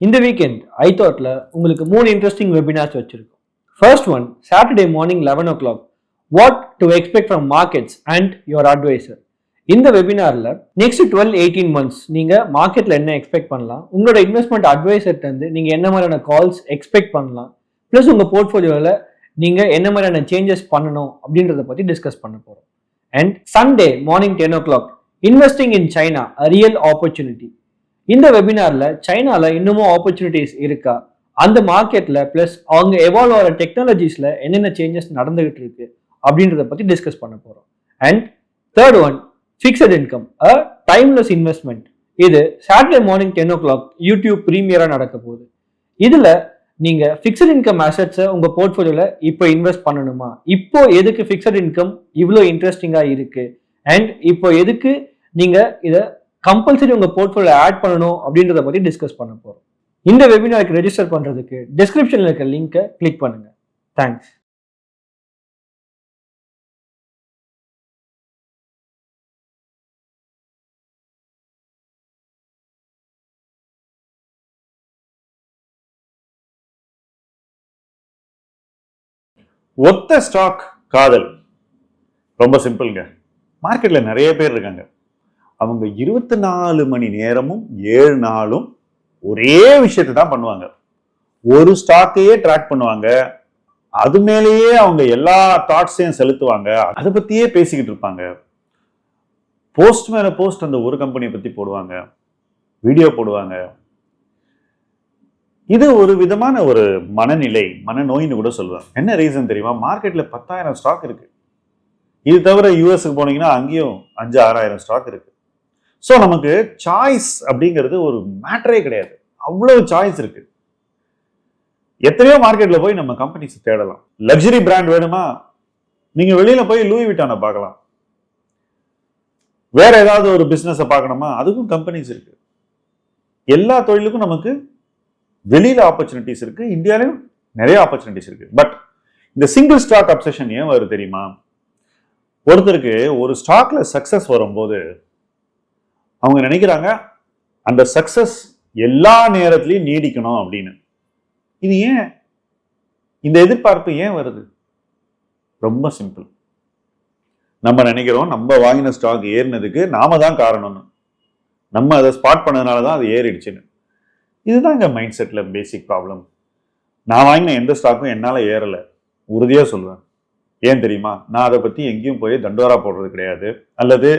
இந்த வீக்கெண்ட் ஐதாட்ல உங்களுக்கு 3 இன்ட்ரெஸ்டிங் வெபினார்ஸ் வச்சிருக்கோம். First one Saturday morning 11 o'clock what to expect from markets and your advisor. இந்த வெபினார்ல நெக்ஸ்ட் 12-18 months நீங்க மார்க்கெட்ல என்ன எக்ஸ்பெக்ட் பண்ணலாம், உங்களோட இன்வெஸ்ட்மெண்ட் அட்வைசர்ட்ட இருந்து நீங்க என்ன மாதிரியான கால்ஸ் எக்ஸ்பெக்ட் பண்ணலாம், பிளஸ் உங்க போர்ட்ஃபோலியோல நீங்க என்ன மாதிரியான சேஞ்சஸ் பண்ணணும் அப்படின்றத பத்தி டிஸ்கஸ் பண்ண போறோம். And Sunday morning 10 o'clock investing in China a real opportunity. இந்த வெபினார்ல சைனால இன்னமும் ஆப்பர்ச்சுனிட்டிஸ் இருக்கா, அந்த மார்க்கெட்ல பிளஸ் அவங்க எவால்வ் ஆகிற டெக்னாலஜிஸ்ல என்னென்ன சேஞ்சஸ் நடந்துகிட்டு இருக்கு அப்படின்றத பத்தி டிஸ்கஸ் பண்ண போறோம். And third one fixed income a timeless investment. இது சாட்டர்டே மார்னிங் 10 o'clock யூடியூப் பிரீமியரா நடக்க போகுது. இதுல நீங்க ஃபிக்ஸட் இன்கம் அசெட்ஸை உங்க போர்ட்ஃபோலியோல இப்போ இன்வெஸ்ட் பண்ணணுமா, இப்போ எதுக்கு ஃபிக்ஸட் இன்கம் இவ்வளோ இன்ட்ரெஸ்டிங்கா இருக்கு, அண்ட் இப்போ எதுக்கு நீங்க இதை கம்பல்சரி உங்க போர்ட்ஃபோலியோ ஆட் பண்ணணும் அப்படின்றத பத்தி டிஸ்கஸ் பண்ண போறோம். இந்த வெபினாருக்கு ரெஜிஸ்டர் பண்றதுக்கு டிஸ்கிரிப்ஷன்ல இருக்க லிங்கை கிளிக் பண்ணுங்க. தேங்க்ஸ். ஒத்த ஸ்டாக் காதல் ரொம்ப சிம்பிள்ங்க. மார்க்கெட்ல நிறைய பேர் இருக்காங்க. அவங்க 24 மணி நேரமும் 7 நாளும் ஒரே விஷயத்தை தான் பண்ணுவாங்க. ஒரு ஸ்டாக்கையே ட்ராக் பண்ணுவாங்க. அது மேலேயே அவங்க எல்லா தாட்ஸையும் செலுத்துவாங்க. அதை பத்தியே பேசிக்கிட்டு இருப்பாங்க. போஸ்ட் மேல போஸ்ட் அந்த ஒரு கம்பெனியை பத்தி போடுவாங்க, வீடியோ போடுவாங்க. இது ஒரு விதமான ஒரு மனநிலை, மனநோயின்னு கூட சொல்லுவாங்க. என்ன ரீசன் தெரியுமா? மார்க்கெட்ல 10,000 ஸ்டாக் இருக்கு. இது தவிர யூஎஸ்க்கு போனீங்கன்னா அங்கேயும் 5,000-6,000 ஸ்டாக் இருக்கு. ஸோ நமக்கு சாய்ஸ் அப்படிங்கிறது ஒரு மேட்டரே கிடையாது. அவ்வளவு சாய்ஸ் இருக்கு. எத்தனையோ மார்க்கெட்ல போய் நம்ம கம்பெனிஸ் தேடலாம். லக்ஸரி பிராண்ட் வேணுமா, நீங்க வெளியில போய் லூயி விட்டானை பார்க்கலாம். வேற ஏதாவது ஒரு பிசினஸை பார்க்கணுமா, அதுக்கும் கம்பெனிஸ் இருக்கு. எல்லா தொழிலுக்கும் நமக்கு வெளியில ஆப்பர்ச்சுனிட்டிஸ் இருக்கு, இந்தியாலையும் நிறைய ஆப்பர்ச்சுனிட்டிஸ் இருக்கு. பட் இந்த சிங்கிள் ஸ்டாக் அப்சஷன் ஏன் வருது தெரியுமா? ஒருத்தருக்கு ஒரு ஸ்டாக்ல சக்சஸ் வரும்போது அவங்க நினைக்கிறாங்க அந்த சக்சஸ் எல்லா நேரத்திலையும் நீடிக்கணும் அப்படின்னு. இது ஏன், இந்த எதிர்பார்ப்பு ஏன் வருது? ரொம்ப சிம்பிள். நம்ம நினைக்கிறோம் நம்ம வாங்கின ஸ்டாக் ஏறினதுக்கு நாம தான் காரணம்னு. நம்ம அதை ஸ்பாட் பண்ணதுனால தான் அது ஏறிடுச்சுன்னு. இதுதான் இங்க மைண்ட் செட்ல பேசிக் ப்ராப்ளம். நான் வாங்கின எந்த ஸ்டாக்கும் என்னால ஏறல, உறுதியா சொல்லுவேன். ஏன் தெரியுமா? நான் அதை பத்தி எங்கேயும் போய் தண்டோரா போடுறது கிடையாது, அல்லது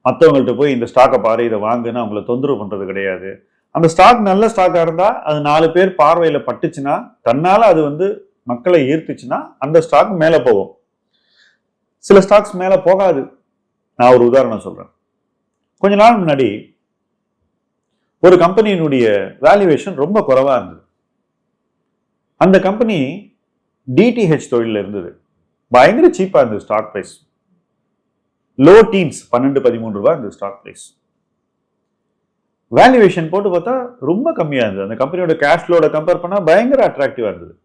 மற்றவங்கள்ட்ட போய் இந்த ஸ்டாக்கை பாரு இதை வாங்குன்னு அவங்கள தொந்தரவு பண்றது கிடையாது. அந்த ஸ்டாக் நல்ல ஸ்டாக்கா இருந்தா அது 4 பேர் பார்வையில பட்டுச்சுன்னா, தன்னால அது மக்களை ஈர்த்துச்சுன்னா அந்த ஸ்டாக் மேல போகும். சில ஸ்டாக்ஸ் மேல போகாது. நான் ஒரு உதாரணம் சொல்றேன். கொஞ்ச நாள் முன்னாடி ஒரு கம்பெனியினுடைய வேல்யூவேஷன் ரொம்ப குறைவா இருந்தது. அந்த கம்பெனி டிடிஹெச் தொழில இருந்தது. பயங்கர சீப்பா இருந்தது ஸ்டாக் பிரைஸ். லோ டீன்ஸ் 12-13 ரூபாய் இந்த ஸ்டாக் பிரைஸ். வேல்யூவேஷன் போட்டு பார்த்தா ரொம்ப கம்மியா இருந்தது. அந்த கம்பெனியோட கேஷ் ஃப்ளோட கம்பேர் பண்ணா பயங்கர அட்ராக்டிவா இருந்தது.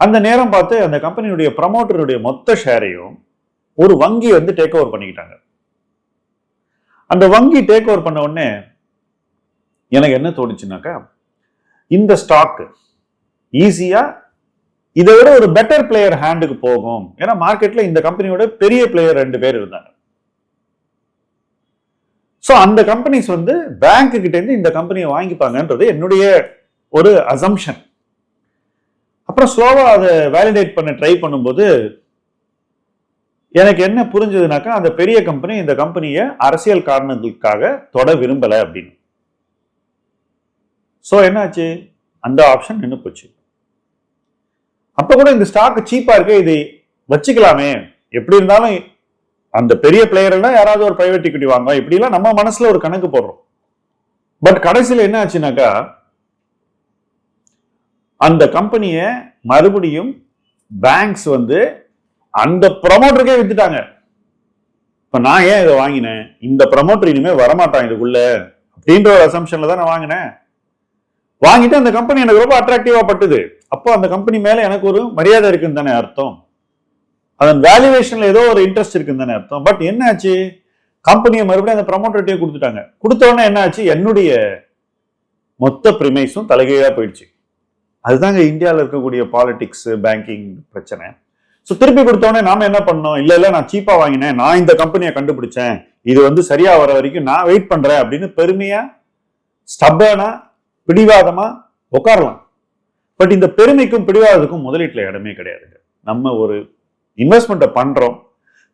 அந்த நேரம் பார்த்து அந்த கம்பெனியுடைய ப்ரமோட்டருடைய மொத்த ஷேரையும் ஒரு வங்கி டேக் ஓவர் பண்ணிக்கிட்டாங்க. அந்த வங்கி டேக் ஓவர் பண்ண உடனே எனக்கு என்ன தோணுச்சுனாக்கா, இந்த ஸ்டாக் ஈஸியா இதை விட ஒரு பெட்டர் பிளேயர் ஹேண்டுக்கு போகும். ஏன்னா மார்க்கெட்ல இந்த கம்பெனியோட பெரிய பிளேயர் 2 பேர் இருந்தாங்க. சோ அந்த கம்பெனிஸ் பேங்க் கிட்ட இருந்து இந்த கம்பெனியை வாங்கிப்பாங்கன்றது என்னுடைய ஒரு அசம்ஷன். அப்புறம் ஸ்லோவா அதை வேலிடேட் பண்ண ட்ரை பண்ணும்போது எனக்கு என்ன புரிஞ்சதுனாக்கா, அந்த பெரிய கம்பெனி இந்த கம்பெனியை அரசியல் காரணங்களுக்காக தொட விரும்பல அப்படின்னு. சோ என்னாச்சு, அந்த ஆப்ஷன் நின்று போச்சு. அப்ப கூட இந்த ஸ்டாக் சீப்பா இருக்கு, இதை வச்சுக்கலாமே, எப்படி இருந்தாலும் அந்த பெரிய பிளேயர் எல்லாம் யாராவது ஒரு பிரைவேட் ஈக்விட்டி வாங்க, இப்படி எல்லாம் நம்ம மனசுல ஒரு கணக்கு போடுறோம். பட் கடைசியில் என்ன ஆச்சுனாக்கா, அந்த கம்பெனியை மறுபடியும் பேங்க்ஸ் அந்த ப்ரமோட்டருக்கே வித்துட்டாங்க. இப்ப நான் ஏன் இதை வாங்கினேன், இந்த ப்ரமோட்டர் இனிமே வரமாட்டான் இதுக்குள்ள அப்படின்ற ஒரு அசம்ஷன்ல தான் நான் வாங்கினேன். வாங்கிட்டு அந்த கம்பெனி எனக்கு ரொம்ப அட்ராக்டிவா பட்டுது. அப்போ அந்த கம்பெனி மேல எனக்கு ஒரு மரியாதை இருக்குன்னு தானே அர்த்தம். அதன் வேல்யூவேஷன்ல ஏதோ ஒரு இன்ட்ரெஸ்ட் இருக்குன்னு தானே அர்த்தம். பட் என்ன ஆச்சு, கம்பெனியை மறுபடியும் அந்த ப்ரமோட்டர்கிட்டே கொடுத்துட்டாங்க. கொடுத்த உடனே என்ன ஆச்சு, என்னுடைய மொத்த ப்ரிமைஸும் தலைகீழா போயிடுச்சு. அதுதாங்க இந்தியாவில் இருக்கக்கூடிய பாலிடிக்ஸ், பேங்கிங் பிரச்சனை. ஸோ திருப்பி கொடுத்தோடனே நாம என்ன பண்ணோம், இல்ல நான் சீப்பா வாங்கினேன், நான் இந்த கம்பெனியை கண்டுபிடிச்சேன், இது வந்து சரியா வர வரைக்கும் நான் வெயிட் பண்றேன் அப்படின்னு பெருமையா, ஸ்டப்பனா, பிடிவாதமா உட்காரலாம். பட் இந்த பெருமைக்கும் பிடிவாதத்துக்கும் முதலீட்டுல இடமே கிடையாதுங்க. நம்ம ஒரு இன்வெஸ்ட்மெண்ட்டை பண்றோம்,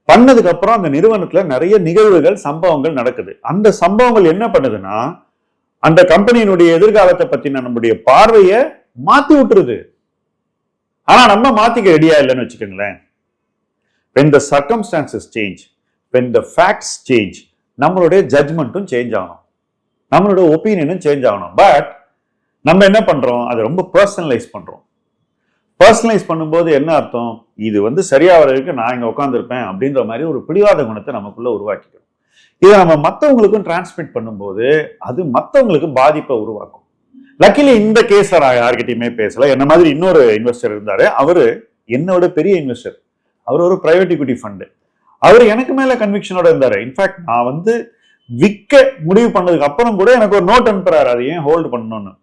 பண்ணதுக்கு அப்புறம் அந்த நிறுவனத்துல நிறைய நிகழ்வுகள், சம்பவங்கள் நடக்குது. அந்த சம்பவங்கள் என்ன பண்ணுதுன்னா அந்த கம்பெனியினுடைய எதிர்காலத்தை பத்தின நம்முடைய பார்வையை மாத்தி விட்டுருது. ஆனா நம்ம மாத்திக்க ரெடியா இல்லைன்னு வச்சுக்கோங்களேன். when the circumstances change, when the facts change, நம்மளுடைய ஜட்ஜ்மெண்ட்டும் சேஞ்ச் ஆகணும், நம்மளோட ஒப்பீனியனும் சேஞ்ச் ஆகணும். பட் நம்ம என்ன பண்றோம், அதை ரொம்ப பர்சனலைஸ் பண்றோம். பர்சனலைஸ் பண்ணும்போது என்ன அர்த்தம், இது வந்து சரியா வர வரைக்கும் நான் இங்க உட்காந்துருப்பேன் அப்படின்ற மாதிரி ஒரு பிடிவாத குணத்தை நமக்குள்ள உருவாக்கிக்கிறோம். இதை நம்ம மற்றவங்களுக்கும் டிரான்ஸ்மிட் பண்ணும்போது அது மற்றவங்களுக்கு பாதிப்பை உருவாக்கும். லக்கிலி இந்த கேஸ்ல நான் யார்கிட்டயுமே பேசல. என்ன மாதிரி இன்னொரு இன்வெஸ்டர் இருந்தாரு, அவரு என்னோட பெரிய இன்வெஸ்டர், அவர் ஒரு பிரைவேட் இக்விட்டி ஃபண்டு. அவர் எனக்கு மேல கன்விக்ஷனோட இருந்தாரு. இன்ஃபேக்ட் நான் வந்து விற்க முடிவு பண்ணதுக்கு அப்புறம் கூட எனக்கு ஒரு நோட் அனுப்புறாரு, அது ஏன் ஹோல்டு பண்ணணும்னு.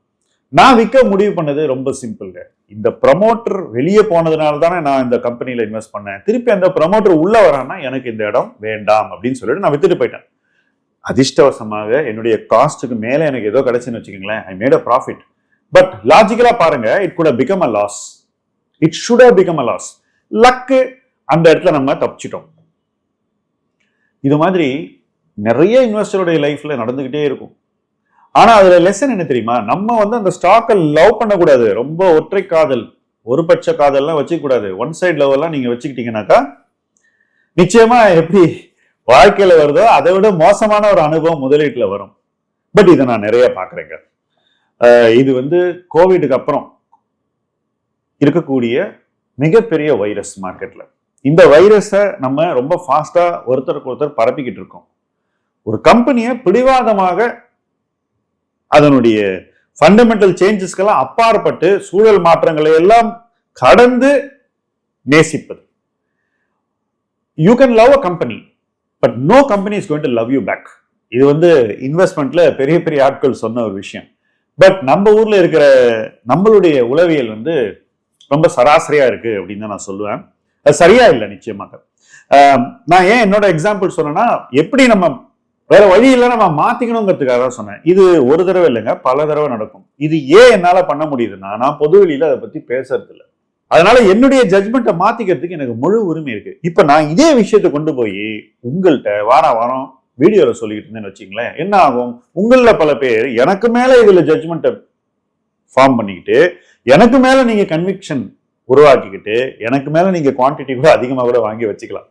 நான் விற்க முடிவு பண்ணது ரொம்ப சிம்பிள்ங்க. இந்த ப்ரமோட்டர் வெளியே போனதுனால தானே நான் இந்த கம்பெனியில இன்வெஸ்ட் பண்ணேன். திருப்பி அந்த ப்ரமோட்டர் உள்ள வரான்னா எனக்கு இந்த இடம் வேண்டாம் அப்படின்னு சொல்லிட்டு நான் வித்துட்டு போயிட்டேன். அதிர்ஷ்டவசமாக என்னுடைய காஸ்ட்டுக்கு மேல எனக்கு ஏதோ கிடைச்சுன்னு வச்சுக்கோங்களேன், I made a profit. But லாஜிக்கலா பாருங்க, it could have become a loss, it should have become a loss. Luck அந்த இடத்துல நம்ம தப்பிச்சிட்டோம். இது மாதிரி நிறைய இன்வெஸ்டருடைய லைஃப்ல நடந்துகிட்டே இருக்கும். ஆனா அதுல லெசன் என்ன தெரியுமா, நம்ம வந்து அந்த ஸ்டாக்கை லவ் பண்ணக்கூடாது. ரொம்ப ஒற்றை காதல், ஒரு பட்ச காதல்லாம் வச்சுக்க கூடாது. ஒன் சைட் லவ் எல்லாம் நீங்க வச்சுக்கிட்டீங்கன்னாக்கா நிச்சயமா எப்படி வாழ்க்கையில வருதோ அதை விட மோசமான ஒரு அனுபவம் முதலீட்டுல வரும். பட் இதை நான் நிறைய பாக்குறேங்க. இது வந்து கோவிடுக்கு அப்புறம் இருக்கக்கூடிய மிகப்பெரிய வைரஸ் மார்க்கெட்ல. இந்த வைரஸை நம்ம ரொம்ப ஃபாஸ்டா ஒருத்தருக்கு ஒருத்தர் பரப்பிக்கிட்டு இருக்கோம். ஒரு கம்பெனியை பிடிவாதமாக அதனுடைய ஃபண்டமெண்டல் சேஞ்சஸ்க்கெல்லாம் அப்பாற்பட்டு சூழல் மாற்றங்களை எல்லாம் கடந்து நேசிப்பது. You can love a company, but no company is going to love you back. இது வந்து இன்வெஸ்ட்மெண்ட்ல பெரிய பெரிய ஆட்கள் சொன்ன ஒரு விஷயம். பட் நம்ம ஊர்ல இருக்கிற நம்மளுடைய உளவியல் வந்து ரொம்ப சராசரியா இருக்கு அப்படின்னு தான் நான் சொல்லுவேன். அது சரியா இல்லை நிச்சயமாக. நான் ஏன் என்னோட எக்ஸாம்பிள் சொன்னேன்னா, எப்படி நம்ம வேற வழி இல்லை நம்ம மாத்திக்கணுங்கிறதுக்காக தான் சொன்னேன். இது ஒரு தடவை இல்லைங்க, பல தடவை நடக்கும். இது ஏன் என்னால பண்ண முடியுதுன்னா, நான் பொது வெளியில அதை பத்தி பேசுறது இல்லை. அதனால என்னுடைய ஜட்மெண்ட்டை மாத்திக்கிறதுக்கு எனக்கு முழு உரிமை இருக்கு. இப்ப நான் இதே விஷயத்தை கொண்டு போய் உங்கள்கிட்ட வாரம் வீடியோல சொல்லிக்கிட்டு இருந்தேன்னு வச்சுங்களேன், என்ன ஆகும், உங்கள பல பேர் எனக்கு மேல இதுல ஜட்மெண்ட்டை ஃபார்ம் பண்ணிக்கிட்டு, எனக்கு மேல நீங்க கன்விக்ஷன் உருவாக்கிக்கிட்டு, எனக்கு மேல நீங்க குவான்டிட்டி கூட அதிகமாக கூட வாங்கி வச்சுக்கலாம்.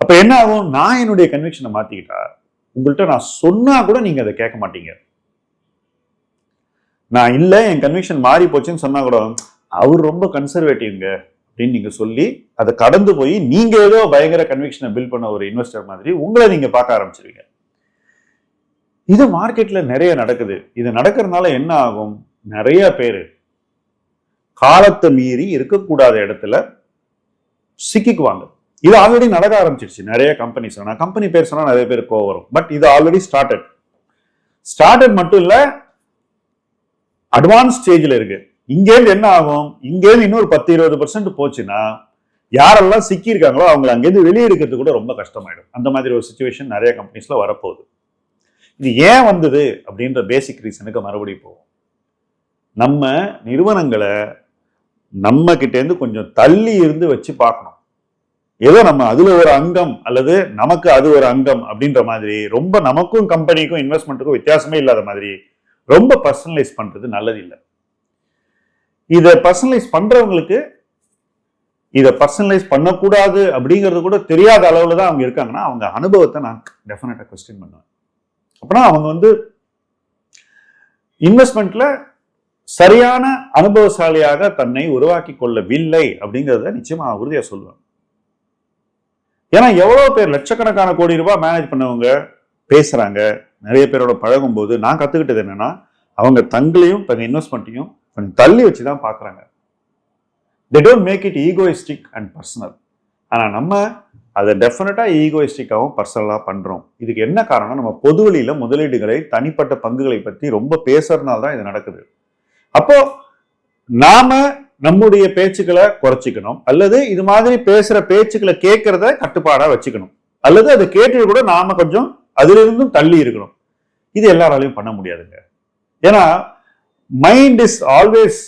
அப்ப என்ன ஆகும், நான் என்னுடைய கன்விக்ஷனை மாத்திக்கிட்டா உங்கள்கிட்ட நான் சொன்னா கூட நீங்க அதை கேட்க மாட்டீங்க. நான் இல்ல என் கன்விக்ஷன் மாறி போச்சுன்னு சொன்னா கூட அவர் ரொம்ப கன்சர்வேட்டிவ்ங்க அப்படின்னு நீங்க சொல்லி அதை கடந்து போய் நீங்க ஏதோ பயங்கர கன்விக்ஷனை பில்ட் பண்ண ஒரு இன்வெஸ்டர் மாதிரி உங்களை நீங்க பார்க்க ஆரம்பிச்சிருவீங்க. இது மார்க்கெட்ல நிறைய நடக்குது. இது நடக்கிறதுனால என்ன ஆகும், நிறைய பேரு காலத்தை மீறி இருக்கக்கூடாத இடத்துல சிக்கிக்குவாங்க. இது ஆல்ரெடி நடக்க ஆரம்பிச்சிருச்சு நிறைய கம்பெனிஸ். நான் கம்பெனி பேர் சொன்னா நிறைய பேர் கோவம் வரும். பட் இது ஆல்ரெடி ஸ்டார்டட் மட்டும் இல்ல, அட்வான்ஸ் ஸ்டேஜ்ல இருக்கு. இங்கேருந்து என்ன ஆகும், இங்கேருந்து இன்னொரு 10-20% போச்சுன்னா யாரெல்லாம் சிக்கி இருக்காங்களோ அவங்களை அங்கேருந்து வெளியே எடுக்கிறது கூட ரொம்ப கஷ்டமாயிடும். அந்த மாதிரி ஒரு சிச்சுவேஷன் நிறைய கம்பெனிஸ்ல வரப்போகுது. இது ஏன் வந்தது அப்படின்ற பேசிக் ரீசனுக்கு மறுபடியும் போகும். நம்ம நிறுவனங்களை நம்ம கிட்ட இருந்து கொஞ்சம் தள்ளி இருந்து வச்சு பார்க்கணும். ஏதோ நம்ம அதுல ஒரு அங்கம் அல்லது நமக்கு அது ஒரு அங்கம் அப்படின்ற மாதிரி ரொம்ப நமக்கும் கம்பெனிக்கும் இன்வெஸ்ட்மெண்ட்டுக்கும் வித்தியாசமே இல்லாத மாதிரி ரொம்ப பர்சனலைஸ் பண்றது நல்லது இல்லை. இதை பர்சனலைஸ் பண்றவங்களுக்கு இதை பர்சனலைஸ் பண்ணக்கூடாது அப்படிங்கிறது கூட தெரியாத அளவுல தான் அவங்க இருக்காங்கன்னா அவங்க அனுபவத்தை நான் டெஃபினட்டா கொஸ்டின் பண்ணுவேன். அப்படின்னா அவங்க வந்து இன்வெஸ்ட்மெண்ட்ல சரியான அனுபவசாலியாக தன்னை உருவாக்கி கொள்ளவில்லை அப்படிங்கிறத நிச்சயமா உறுதியா சொல்லுவேன். ஏன்னா எவ்வளவு பேர் லட்சக்கணக்கான கோடி ரூபாய் மேனேஜ் பண்ணவங்க பேசுறாங்க, நிறைய பேரோட பழகும் போது நான் கத்துக்கிட்டது என்னன்னா, அவங்க தங்களையும் தங்க இன்வெஸ்ட்மெண்ட்டையும் கொஞ்சம் தள்ளி வச்சுதான் பாக்குறாங்க. They don't make it egoistic and personal. ஆனா நம்ம அதை டெஃபினட்டா ஈகோயிஸ்டிக்காவும் பர்சனலா பண்றோம். இதுக்கு என்ன காரணம்? நம்ம பொது வழியில முதலீடுகளை, தனிப்பட்ட பங்குகளை பத்தி ரொம்ப பேசுறதுனால தான் இது நடக்குது. அப்போ நாம நம்முடைய பேச்சுக்களை குறைச்சிக்கணும், அல்லது இது மாதிரி பேசுற பேச்சுக்களை கேட்கறத கட்டுப்பாடா வச்சுக்கணும், அல்லது அதை கேட்டு கூட நாம கொஞ்சம் அதுல இருந்தும் தள்ளி இருக்கணும். இது எல்லாராலையும் பண்ண முடியாதுங்க. ஏன்னா mind is always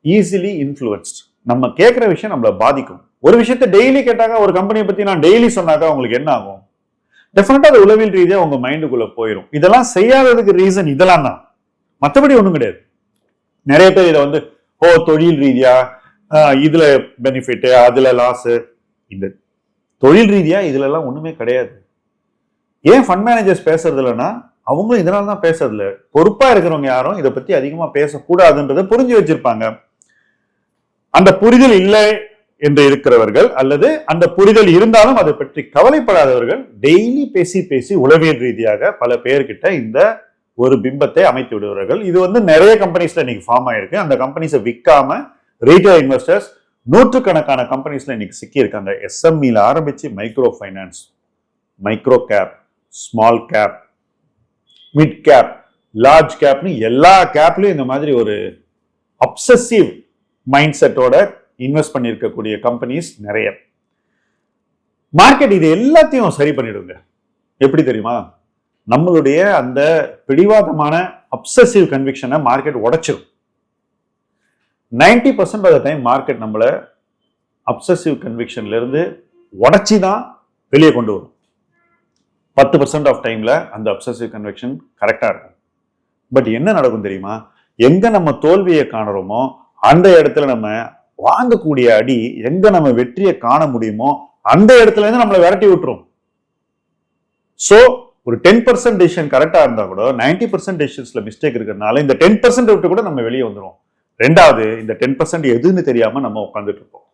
easily influenced. நம்ம கேட்கிற விஷயம் நம்மளை பாதிக்கும். ஒரு விஷயத்த டெய்லி கேட்டாங்க, ஒரு கம்பெனியை பத்தி நான் டெய்லி சொன்னாக்கா உங்களுக்கு என்ன ஆகும்? டெஃபினட்டா அது உளவியல் ரீதியா உங்க மைண்டுக்குள்ள போயிடும். இதெல்லாம் செய்யாததுக்கு ரீசன் இதெல்லாம் தான், மற்றபடி ஒண்ணும் கிடையாது. நிறைய பேர் இதை வந்து தொழில் ரீதியா இதுல பெனிஃபிட், அதுல லாஸ். இந்த தொழில் ரீதியா இதுல எல்லாம் ஒண்ணுமே கிடையாது. ஏன் ஃபண்ட் மேனேஜர்ஸ் பேசுறது இல்லைன்னா அவங்களும் இதனால தான் பேசுறது இல்லை. பொறுப்பா இருக்கிறவங்க யாரும் இதை பத்தி அதிகமா பேசக்கூடாதுன்றதை புரிஞ்சு வச்சிருப்பாங்க. அந்த புரிதல் இல்லை என்று இருக்கிறவர்கள், அல்லது அந்த புரிதல் இருந்தாலும் அதை பற்றி கவலைப்படாதவர்கள் டெய்லி பேசி பேசி உளவியல் ரீதியாக பல பேர்கிட்ட இந்த ஒரு பிம்பத்தை அமைத்து விடுவார்கள். இது வந்து நிறைய கம்பெனிஸ்ல இன்னைக்கு ஃபார்ம் ஆயிருக்கு. அந்த கம்பெனிஸை விற்காம ரீட்டைல் இன்வெஸ்டர்ஸ் நூற்றுக்கணக்கான கம்பெனிஸ்ல இன்னைக்கு சிக்கி இருக்காங்க. எஸ்எம்இல ஆரம்பிச்சு micro finance, micro cap, small cap, mid cap, large கேப்னு எல்லா கேப்லயும் இந்த மாதிரி ஒரு அப்சசிவ் மைண்ட் செட்டோட இன்வெஸ்ட் பண்ணியிருக்கக்கூடிய கம்பெனிஸ் நிறைய. மார்க்கெட் இது எல்லாத்தையும் சரி பண்ணிடுங்க. எப்படி தெரியுமா? நம்மளுடைய அந்த பிடிவாதமான அப்சசிவ் கன்விக்ஷனை மார்க்கெட் உடைச்சிடும். 90% ஆஃப் த டைம் மார்க்கெட் நம்மள அப்சசிவ் கன்விக்ஷன்ல இருந்து உடைச்சி தான் வெளியே கொண்டு வரும். 10% ஆஃப் டைம்ல அந்த அப்சசிவ் கன்விக்ஷன் கரெக்டா இருக்கும். பட் என்ன நடக்கும் தெரியுமா? எங்க நம்ம தோல்வியை காணுறோமோ அந்த இடத்துல நம்ம வாங்கக்கூடிய அடி, எங்க நம்ம வெற்றியை காண முடியுமோ அந்த இடத்துல இருந்து நம்மளை விரட்டி விட்டுரும். சோ ஒரு 10% டெசிஷன் கரெக்டா இருந்தா கூட 90% டெசிஷன்ஸ்ல மிஸ்டேக் இருக்கிறதுனால இந்த 10% விட்டு கூட நம்ம வெளியே வந்துடும். ரெண்டாவது, இந்த 10% எதுன்னு தெரியாம நம்ம உட்காந்துட்டு இருப்போம்.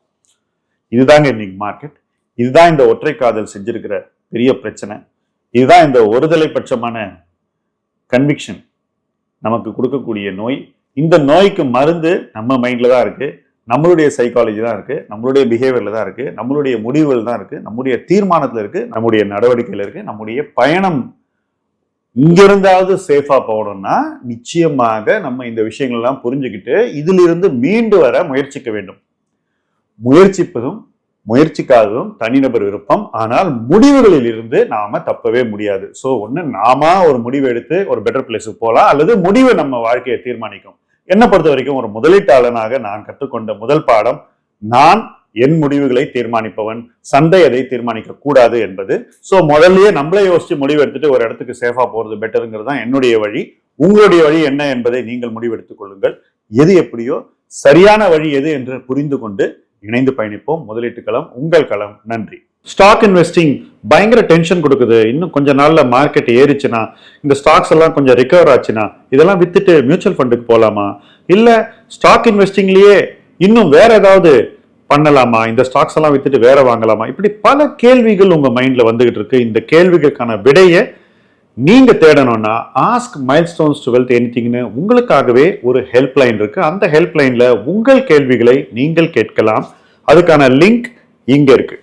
இதுதாங்க இன்னைக்கு மார்க்கெட். இதுதான் இந்த ஒற்றை காதல் செஞ்சிருக்கிற பெரிய பிரச்சனை. இதுதான் இந்த ஒருதலை பட்சமான கன்விக்ஷன் நமக்கு கொடுக்கக்கூடிய நோய். இந்த நோய்க்கு மருந்து நம்ம மைண்ட்ல தான் இருக்கு, நம்மளுடைய சைக்காலஜி தான் இருக்கு, நம்மளுடைய பிஹேவியர்ல தான் இருக்கு, நம்மளுடைய முடிவுகள் தான் இருக்கு, நம்முடைய தீர்மானத்துல இருக்கு, நம்முடைய நடவடிக்கையில இருக்கு. நம்முடைய பயணம் இங்கிருந்தாவது சேஃபா போகணும்னா நிச்சயமாக நம்ம இந்த விஷயங்கள் எல்லாம் புரிஞ்சுக்கிட்டு இதிலிருந்து மீண்டு வர முயற்சிக்க வேண்டும். முயற்சிப்பதும் முயற்சிக்காததும் தனிநபர் விருப்பம். ஆனால் முடிவுகளில் இருந்து நாம தப்பவே முடியாது. சோ ஒண்ணு நாம ஒரு முடிவு எடுத்து ஒரு பெட்டர் பிளேஸுக்கு போகலாம், அல்லது முடிவு நம்ம வாழ்க்கையை தீர்மானிக்கும். என்னை பொறுத்த வரைக்கும் ஒரு முதலீட்டாளனாக நான் கற்றுக்கொண்ட முதல் பாடம், நான் என் முடிவுகளை தீர்மானிப்பவன், சந்தை அதை தீர்மானிக்க கூடாது என்பது. சோ முதல்லயே நம்மளே யோசிச்சு முடிவு எடுத்துட்டு ஒரு இடத்துக்கு சேஃபா போறது பெட்டருங்கிறது தான் என்னுடைய வழி. உங்களுடைய வழி என்ன என்பதை நீங்கள் முடிவெடுத்துக் கொள்ளுங்கள். எது எப்படியோ சரியான வழி எது என்று புரிந்து கொண்டு இணைந்து பயணிப்போம். முதலீட்டு களம் உங்கள் களம். நன்றி. ஸ்டாக் இன்வெஸ்டிங் பயங்கர டென்ஷன் கொடுக்குது. இன்னும் கொஞ்ச நாள்ல மார்க்கெட் ஏறிச்சுன்னா, இந்த ஸ்டாக்ஸ் எல்லாம் கொஞ்சம் ரிகவர் ஆச்சுன்னா இதெல்லாம் வித்துட்டு மியூச்சுவல் ஃபண்டுக்கு போலாமா, இல்ல ஸ்டாக் இன்வெஸ்டிங்லயே இன்னும் வேற ஏதாவது பண்ணலாமா, இந்த ஸ்டாக்ஸ் எல்லாம் வித்துட்டு வேற வாங்கலாமா, இப்படி பல கேள்விகள் உங்க மைண்ட்ல வந்துகிட்டு இருக்கு. இந்த கேள்விகளுக்கான விடையை நீங்க தேடணும்னா ஆஸ்க் மைல்ஸ்டோன்ஸ் டு வெல்த் எனிதிங்னு உங்களுக்காகவே ஒரு ஹெல்ப்லைன் இருக்கு. அந்த ஹெல்ப்லைன்ல உங்கள் கேள்விகளை நீங்கள் கேட்கலாம். அதுக்கான லிங்க் இங்க இருக்கு.